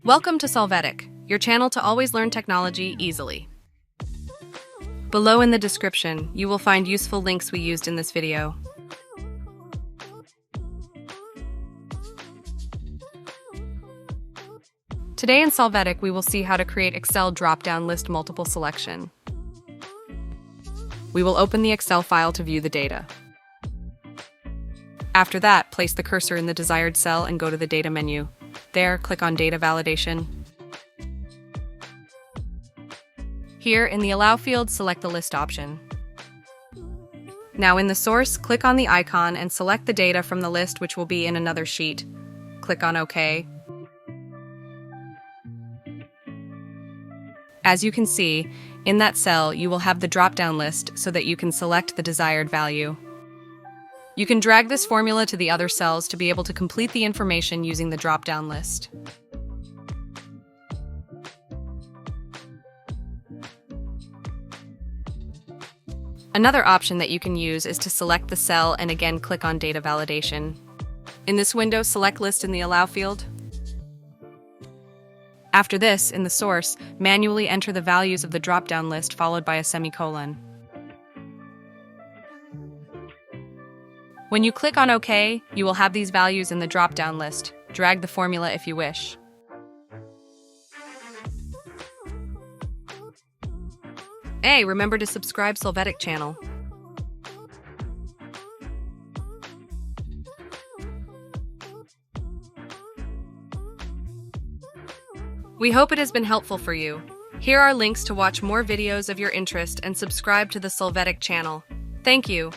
Welcome to Solvetic, your channel to always learn technology easily. Below in the description, you will find useful links we used in this video. Today in Solvetic, we will see how to create Excel drop-down list multiple selection. We will open the Excel file to view the data. After that, place the cursor in the desired cell and go to the Data menu. There, click on Data Validation. Here, in the Allow field, select the List option. Now in the source, click on the icon and select the data from the list which will be in another sheet. Click on OK. As you can see, in that cell, you will have the drop-down list so that you can select the desired value. You can drag this formula to the other cells to be able to complete the information using the drop-down list. Another option that you can use is to select the cell and again click on Data Validation. In this window, select List in the Allow field. After this, in the source, manually enter the values of the drop-down list followed by a semicolon. When you click on OK, you will have these values in the drop-down list. Drag the formula if you wish. Hey, remember to subscribe Solvetic channel. We hope it has been helpful for you. Here are links to watch more videos of your interest and subscribe to the Solvetic channel. Thank you.